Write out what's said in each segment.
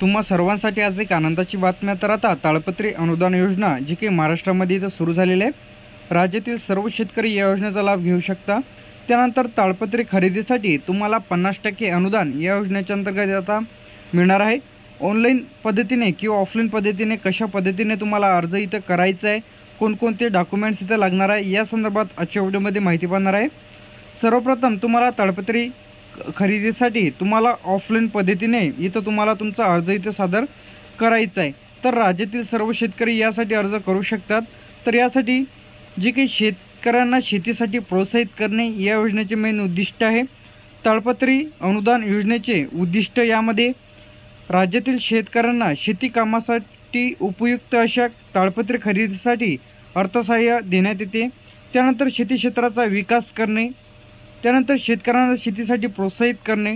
तुम्हा सर्वांसाठी आज एक आनंदाची बातमी. तर आता ताळपत्री अनुदान योजना जी की महाराष्ट्रामध्ये इथं सुरू झालेली आहे. राज्यातील सर्व शेतकरी या योजनेचा लाभ घेऊ शकता. त्यानंतर ताळपत्री खरेदीसाठी तुम्हाला 50% अनुदान या योजनेच्या अंतर्गत आता मिळणार आहे. ऑनलाईन पद्धतीने किंवा ऑफलाईन पद्धतीने कशा पद्धतीने तुम्हाला अर्ज इथं करायचा आहे, कोणकोणते डॉक्युमेंट्स इथं लागणार आहे, या संदर्भात आजच्या व्हिडिओमध्ये माहिती पाहणार आहे. सर्वप्रथम तुम्हाला ताळपत्री खरेदीसाठी तुम्हाला ऑफलाईन पद्धतीने इथं तुम्हाला तुमचा अर्ज इथं सादर करायचा आहे. तर राज्यातील सर्व शेतकरी यासाठी अर्ज करू शकतात. तर यासाठी जे काही शेतकऱ्यांना शेतीसाठी प्रोत्साहित करणे या योजनेचे मेन उद्दिष्ट आहे. ताळपत्री अनुदान योजनेचे उद्दिष्ट यामध्ये राज्यातील शेतकऱ्यांना शेती कामासाठी उपयुक्त अशा ताळपत्री खरेदीसाठी अर्थसहाय्य देण्यात येते. त्यानंतर शेती क्षेत्राचा विकास करणे, त्यानंतर शेतकऱ्यांना शेतीसाठी प्रोत्साहित करणे,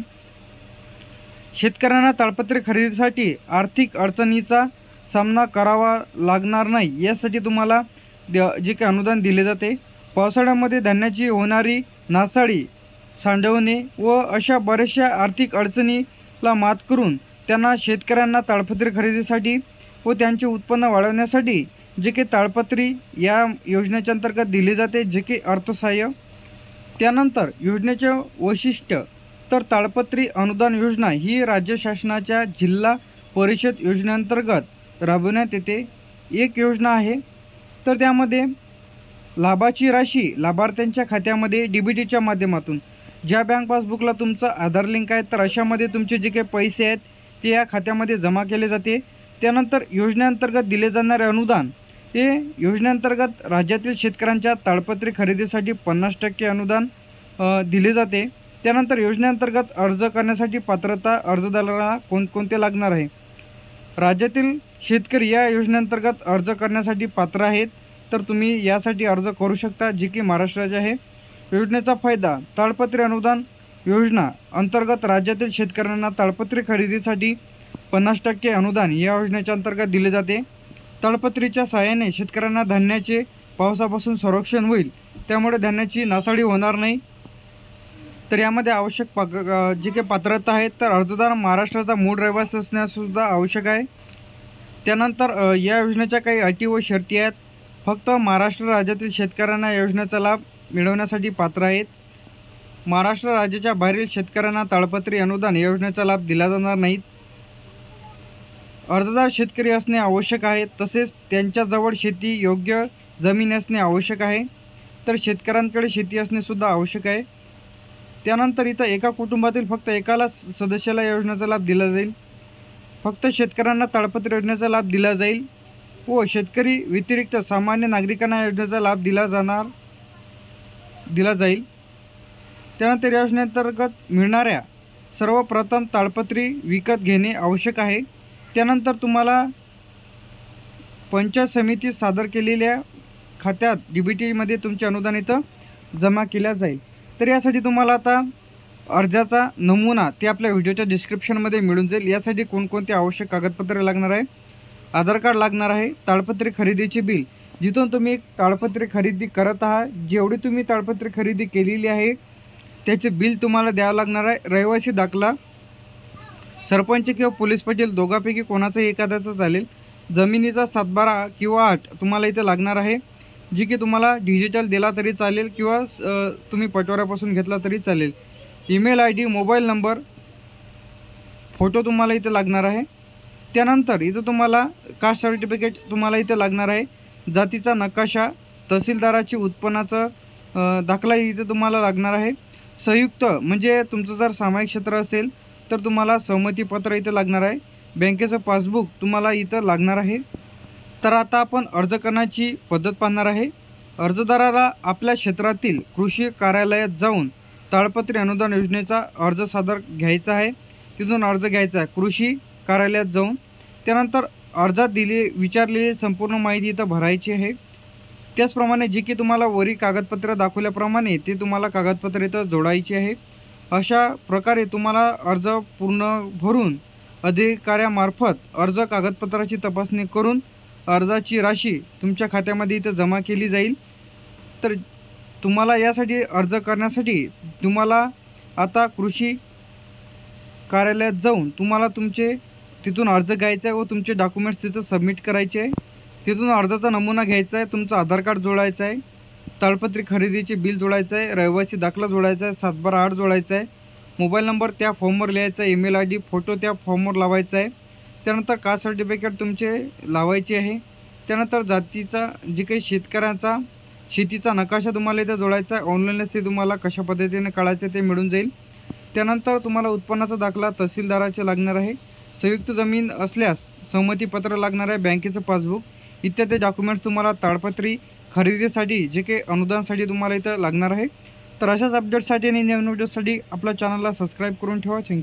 शेतकऱ्यांना ताळपत्री खरेदीसाठी आर्थिक अडचणीचा सामना करावा लागणार नाही यासाठी तुम्हाला जे काही अनुदान दिले जाते. पावसाळ्यामध्ये धान्याची होणारी नासाडी, सांडवणे व अशा बऱ्याचशा आर्थिक अडचणीला मात करून त्यांना शेतकऱ्यांना ताळपत्री खरेदीसाठी व त्यांचे उत्पन्न वाढवण्यासाठी जे काही ताळपत्री या योजनेच्या अंतर्गत दिले जाते जे की अर्थसहाय्य. त्यानंतर योजनेचे वैशिष्ट्य, तर ताळपत्री अनुदान योजना ही राज्य शासनाच्या जिल्हा परिषद योजनेअंतर्गत राबवण्यात येते. एक योजना आहे. तर त्यामध्ये लाभाची राशी लाभार्थ्यांच्या खात्यामध्ये DBTच्या माध्यमातून, ज्या बँक पासबुकला तुमचं आधार लिंक आहे तर अशामध्ये तुमचे जे काही पैसे आहेत ते या खात्यामध्ये जमा केले जाते. त्यानंतर योजनेअंतर्गत दिले जाणारे अनुदान हे योजनेअंतर्गत राज्यातील शेतकऱ्यांच्या ताळपत्री खरेदीसाठी 50% अनुदान दिले जाते. त्यानंतर योजनेअंतर्गत अर्ज करण्यासाठी पात्रता अर्जदाराला कोणकोणते लागणार आहे. राज्यातील शेतकरी या योजनेअंतर्गत अर्ज करण्यासाठी पात्र आहेत, तर तुम्ही यासाठी अर्ज करू शकता जे की महाराष्ट्राचे आहे. योजनेचा फायदा, ताळपत्री अनुदान योजना अंतर्गत राज्यातील शेतकऱ्यांना ताळपत्री खरेदीसाठी 50% अनुदान या योजनेच्या अंतर्गत दिले जाते. ताळपत्रीच्या सहाय्याने शेतकऱ्यांना धान्याचे पावसापासून संरक्षण होईल, त्यामुळे धान्याची नासाडी होणार नाही. तर यामध्ये आवश्यक जे काही पात्रता आहेत, तर अर्जदार महाराष्ट्राचा मूळ रहिवासी असण्यासुद्धा आवश्यक आहे. त्यानंतर या योजनेच्या काही अटी व शर्ती आहेत. फक्त महाराष्ट्र राज्यातील शेतकऱ्यांना योजनेचा लाभ मिळवण्यासाठी पात्र आहेत. महाराष्ट्र राज्याच्या बाहेरील शेतकऱ्यांना ताळपत्री अनुदान योजनेचा लाभ दिला जाणार नाही. अर्जदार शेतकरी असणे आवश्यक आहे, तसेच त्यांच्याजवळ शेती योग्य जमीन असणे आवश्यक आहे. तर शेतकऱ्यांकडे शेती असणेसुद्धा आवश्यक आहे. त्यानंतर इथं एका कुटुंबातील फक्त एकाला सदस्याला योजनेचा लाभ दिला जाईल. फक्त शेतकऱ्यांना ताळपत्री योजनेचा लाभ दिला जाईल व शेतकरी व्यतिरिक्त सामान्य नागरिकांना योजनेचा लाभ दिला जाईल. त्यानंतर या योजनेअंतर्गत मिळणाऱ्या सर्वप्रथम ताळपत्री विकत घेणे आवश्यक आहे. त्यानंतर तुम्हाला पंचायत समिती सादर केलेल्या खात्यात DBTमध्ये तुमचे अनुदान इथं जमा केल्या जाईल. तर यासाठी तुम्हाला आता अर्जाचा नमुना ते आपल्या व्हिडिओच्या डिस्क्रिप्शनमध्ये मिळून जाईल. यासाठी कोणकोणती आवश्यक कागदपत्रे लागणार आहे, आधार कार्ड लागणार आहे, ताळपत्री खरेदीचे बिल, जिथून तुम्ही ताळपत्री खरेदी करत आहात, जेवढी तुम्ही ताळपत्री खरेदी केलेली आहे त्याचे बिल तुम्हाला द्यावं लागणार आहे. रहिवासी दाखला, सरपंच किंवा पोलीस पाटील दोघांपैकी कोणाचाही एखाद्याचा चालेल. जमिनीचा 7/12 किंवा 8 तुम्हाला इथं लागणार आहे, जी की तुम्हाला डिजिटल दिला तरी चालेल किंवा तुम्ही पटवाऱ्यापासून घेतला तरी चालेल. Email ID, mobile number, photo तुम्हाला इथं लागणार आहे. त्यानंतर इथं तुम्हाला कास्ट सर्टिफिकेट तुम्हाला इथं लागणार आहे. जातीचा नकाशा, तहसीलदाराची उत्पन्नाचं दाखला इथं तुम्हाला लागणार आहे. संयुक्त म्हणजे तुमचं जर सामायिक क्षेत्र असेल तर तुम्हाला सहमतीपत्र इथं लागणार आहे. बँकेचं पासबुक तुम्हाला इथं लागणार आहे. तर आता आपण अर्ज करण्याची पद्धत पाहणार आहे. अर्जदाराला आपल्या क्षेत्रातील कृषी कार्यालयात जाऊन ताळपत्री अनुदान योजनेचा अर्ज सादर घ्यायचा आहे. तिथून अर्ज घ्यायचा आहे कृषी कार्यालयात जाऊन. त्यानंतर अर्जात विचारलेली संपूर्ण माहिती इथं भरायची आहे. त्याचप्रमाणे जी की तुम्हाला वरील कागदपत्र दाखवल्याप्रमाणे ते तुम्हाला कागदपत्र इथं जोडायची आहे. अशा प्रकारे तुम्हाला अर्ज पूर्ण भरून अधिकाऱ्यामार्फत अर्ज कागदपत्राची तपासणी करून अर्जाची राशी तुमच्या खात्यामध्ये इथं जमा केली जाईल. तर तुम्हाला यासाठी अर्ज करण्यासाठी तुम्हाला आता कृषी कार्यालयात जाऊन तुम्हाला तुमचे तिथून अर्ज घ्यायचा आहे व तुमचे डॉक्युमेंट्स तिथं सबमिट करायचे आहे. तिथून अर्जाचा नमुना घ्यायचा आहे, तुमचं आधार कार्ड जोडायचं आहे, ताडपत्री खरेदीचे बिल जोडायचं आहे, रहिवासी दाखला जोडायचा आहे, 7/8 जोडायचा आहे, मोबाईल नंबर त्या फॉर्मवर लिहायचा आहे, ईमेल ID फोटो त्या फॉर्मवर लावायचा आहे. त्यानंतर कास्ट सर्टिफिकेट तुमचे लावायचे आहे. त्यानंतर जातीचा जे काही शेतकऱ्यांचा शेतीचा नकाशा तुम्हाला इथं जोडायचा आहे. ऑनलाईनच ते तुम्हाला कशा पद्धतीने काढायचं ते मिळून जाईल. त्यानंतर तुम्हाला उत्पन्नाचा दाखला तहसीलदाराचे लागणार आहे. संयुक्त जमीन असल्यास सहमतीपत्र लागणार आहे, बँकेचं पासबुक इत्यादी डॉक्युमेंट्स तुम्हाला ताडपत्री खरेदीसाठी जे काही अनुदानासाठी तुम्हाला इथं लागणार आहे. तर अशाच अपडेटसाठी आणि नवीन व्हिडिओसाठी आपल्या चॅनलला सबस्क्राईब करून ठेवा. थँक्यू.